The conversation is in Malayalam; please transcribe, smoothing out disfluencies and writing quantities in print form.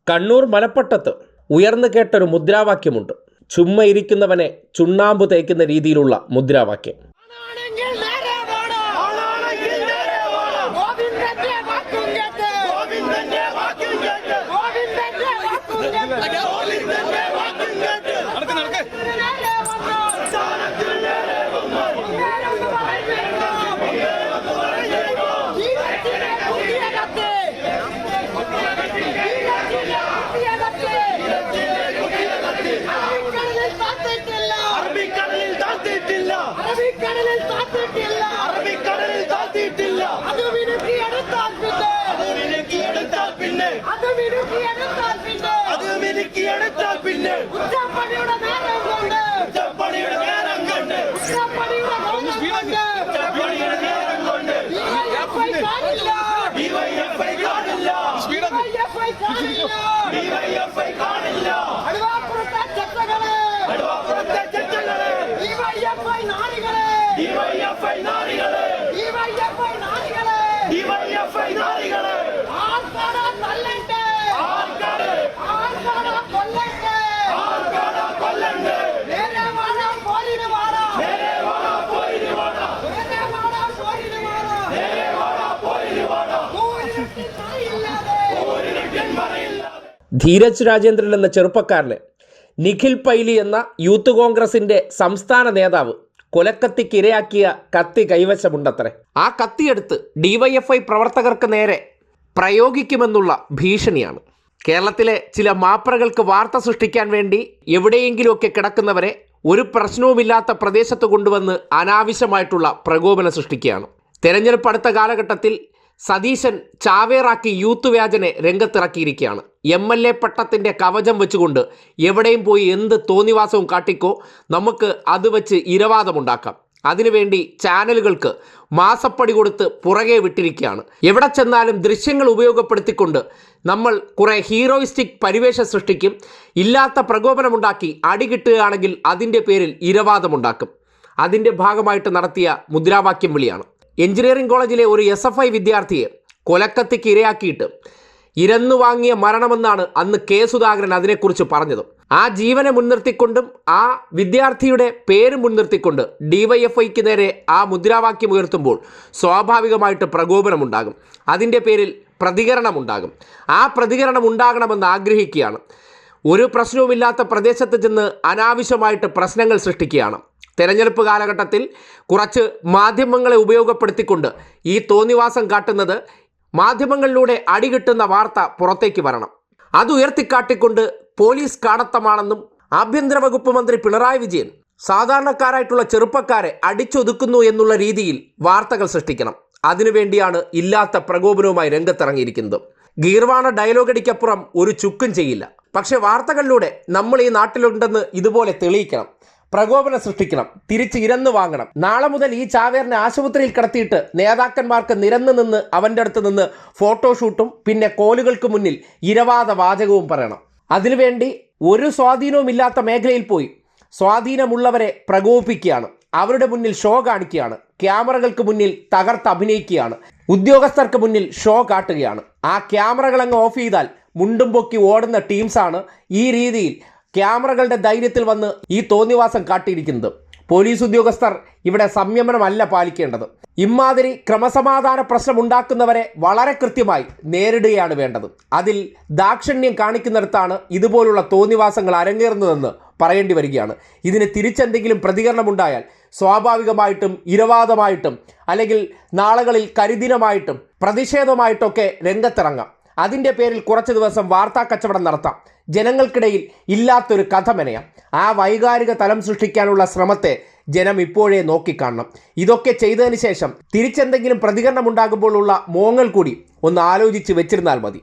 കണ്ണൂർ മലപ്പട്ടത്ത് ഉയർന്നു കേട്ടൊരു മുദ്രാവാക്യമുണ്ട്. ചുമ്മാ ഇരിക്കുന്നവനെ ചുണ്ണാമ്പ് തേക്കുന്ന രീതിയിലുള്ള മുദ്രാവാക്യം. ധീരജ് രാജേന്ദ്രൻ എന്ന ചെറുപ്പക്കാരനെ നിഖിൽ പൈലി എന്ന യൂത്ത് കോൺഗ്രസിന്റെ സംസ്ഥാന നേതാവ് കൊലക്കത്തിക്ക് ഇരയാക്കിയ കത്തി കൈവശമുണ്ടത്രേ. ആ കത്തിയെടുത്ത് ഡിവൈഎഫ്ഐ പ്രവർത്തകർക്ക് നേരെ പ്രയോഗിക്കുമെന്നുള്ള ഭീഷണിയാണ്. കേരളത്തിലെ ചില മാപ്രകൾക്ക് വാർത്ത സൃഷ്ടിക്കാൻ വേണ്ടി എവിടെയെങ്കിലുമൊക്കെ കിടക്കുന്നവരെ ഒരു പ്രശ്നവുമില്ലാത്ത പ്രദേശത്ത് കൊണ്ടുവന്ന് അനാവശ്യമായിട്ടുള്ള പ്രകോപനം സൃഷ്ടിക്കുകയാണ്. തെരഞ്ഞെടുപ്പ് അടുത്ത കാലഘട്ടത്തിൽ സതീശൻ ചാവേറാക്കി യൂത്ത് വ്യാജനെ രംഗത്തിറക്കിയിരിക്കുകയാണ്. MLA പട്ടത്തിൻ്റെ കവചം വെച്ചുകൊണ്ട് എവിടെയും പോയി എന്ത് തോന്നിവാസവും കാട്ടിക്കോ, നമുക്ക് അത് വെച്ച് ഇരവാദമുണ്ടാക്കാം. അതിനുവേണ്ടി ചാനലുകൾക്ക് മാസപ്പടി കൊടുത്ത് പുറകെ വിട്ടിരിക്കുകയാണ്. എവിടെ ചെന്നാലും ദൃശ്യങ്ങൾ ഉപയോഗപ്പെടുത്തിക്കൊണ്ട് നമ്മൾ കുറേ ഹീറോയിസ്റ്റിക് പരിവേഷം സൃഷ്ടിക്കും. ഇല്ലാത്ത പ്രകോപനമുണ്ടാക്കി അടി കിട്ടുകയാണെങ്കിൽ അതിൻ്റെ പേരിൽ ഇരവാദമുണ്ടാക്കും. അതിൻ്റെ ഭാഗമായിട്ട് നടത്തിയ മുദ്രാവാക്യം വിളിയാണ്. എഞ്ചിനീയറിംഗ് കോളേജിലെ ഒരു SFI വിദ്യാർത്ഥിയെ കൊലക്കത്തിക്ക് ഇരയാക്കിയിട്ട് ഇരന്നു വാങ്ങിയ മരണമെന്നാണ് അന്ന് K. സുധാകരൻ അതിനെക്കുറിച്ച് പറഞ്ഞത്. ആ ജീവനെ മുൻനിർത്തിക്കൊണ്ടും ആ വിദ്യാർത്ഥിയുടെ പേര് മുൻനിർത്തിക്കൊണ്ട് DYFIക്ക് നേരെ ആ മുദ്രാവാക്യം ഉയർത്തുമ്പോൾ സ്വാഭാവികമായിട്ട് പ്രകോപനമുണ്ടാകും. അതിൻ്റെ പേരിൽ പ്രതികരണമുണ്ടാകും. ആ പ്രതികരണം ഉണ്ടാകണമെന്ന് ആഗ്രഹിക്കുകയാണ്. ഒരു പ്രശ്നവുമില്ലാത്ത പ്രദേശത്ത് ചെന്ന് അനാവശ്യമായിട്ട് പ്രശ്നങ്ങൾ സൃഷ്ടിക്കുകയാണ്. തെരഞ്ഞെടുപ്പ് കാലഘട്ടത്തിൽ കുറച്ച് മാധ്യമങ്ങളെ ഉപയോഗപ്പെടുത്തിക്കൊണ്ട് ഈ തോന്നിവാസം കാട്ടുന്നത് മാധ്യമങ്ങളിലൂടെ അടികിട്ടുന്ന വാർത്ത പുറത്തേക്ക് വരണം. അത് ഉയർത്തിക്കാട്ടിക്കൊണ്ട് പോലീസ് കാടത്തമാണെന്നും ആഭ്യന്തര വകുപ്പ് മന്ത്രി പിണറായി വിജയൻ സാധാരണക്കാരായിട്ടുള്ള ചെറുപ്പക്കാരെ അടിച്ചൊതുക്കുന്നു എന്നുള്ള രീതിയിൽ വാർത്തകൾ സൃഷ്ടിക്കണം. അതിനുവേണ്ടിയാണ് ഇല്ലാത്ത പ്രകോപനവുമായി രംഗത്തിറങ്ങിയിരിക്കുന്നത്. ഗീർവാണ ഡയലോഗടിക്കപ്പുറം ഒരു ചുക്കും ചെയ്യില്ല. പക്ഷേ വാർത്തകളിലൂടെ നമ്മൾ ഈ നാട്ടിലുണ്ടെന്ന് ഇതുപോലെ തെളിയിക്കണം. പ്രകോപനം സൃഷ്ടിക്കണം. തിരിച്ച് ഇരന്നു വാങ്ങണം. നാളെ മുതൽ ഈ ചാവേറിനെ ആശുപത്രിയിൽ കിടത്തിയിട്ട് നേതാക്കന്മാർക്ക് നിരന്നു നിന്ന് അവൻ്റെ അടുത്ത് നിന്ന് ഫോട്ടോഷൂട്ടും പിന്നെ കോലുകൾക്ക് മുന്നിൽ ഇരവാദ വാചകവും പറയണം. അതിനുവേണ്ടി ഒരു സ്വാധീനവും ഇല്ലാത്ത മേഖലയിൽ പോയി സ്വാധീനമുള്ളവരെ പ്രകോപിപ്പിക്കുകയാണ്. അവരുടെ മുന്നിൽ ഷോ കാണിക്കുകയാണ്. ക്യാമറകൾക്ക് മുന്നിൽ തകർത്ത് അഭിനയിക്കുകയാണ്. ഉദ്യോഗസ്ഥർക്ക് മുന്നിൽ ഷോ കാട്ടുകയാണ്. ആ ക്യാമറകളങ്ങ് ഓഫ് ചെയ്താൽ മുണ്ടും പൊക്കി ഓടുന്ന ടീംസാണ് ഈ രീതിയിൽ ക്യാമറകളുടെ ധൈര്യത്തിൽ വന്ന് ഈ തോന്നിവാസം കാട്ടിയിരിക്കുന്നത്. പോലീസ് ഉദ്യോഗസ്ഥർ ഇവിടെ സംയമനമല്ല പാലിക്കേണ്ടത്. ഇമാതിരി ക്രമസമാധാന പ്രശ്നം ഉണ്ടാക്കുന്നവരെ വളരെ കൃത്യമായി നേരിടുകയാണ് വേണ്ടത്. അതിൽ ദാക്ഷിണ്യം കാണിക്കുന്നിടത്താണ് ഇതുപോലുള്ള തോന്നിവാസങ്ങൾ അരങ്ങേറുന്നതെന്ന് പറയേണ്ടി വരികയാണ്. ഇതിന് തിരിച്ചെന്തെങ്കിലും പ്രതികരണമുണ്ടായാൽ സ്വാഭാവികമായിട്ടും ഇരവാദമായിട്ടും അല്ലെങ്കിൽ നാളുകളിൽ കരിദിനമായിട്ടും പ്രതിഷേധമായിട്ടൊക്കെ രംഗത്തിറങ്ങാം. അതിൻ്റെ പേരിൽ കുറച്ച് ദിവസം വാർത്താ കച്ചവടം നടത്താം. ജനങ്ങൾക്കിടയിൽ ഇല്ലാത്തൊരു കഥ മെനയാം. ആ വൈകാരിക തലം സൃഷ്ടിക്കാനുള്ള ശ്രമത്തെ ജനം ഇപ്പോഴേ നോക്കിക്കാണണം. ഇതൊക്കെ ചെയ്തതിന് ശേഷം തിരിച്ചെന്തെങ്കിലും പ്രതികരണം ഉണ്ടാകുമ്പോഴുള്ള മോങ്ങൽ കൂടി ഒന്ന് ആലോചിച്ച് വെച്ചിരുന്നാൽ മതി.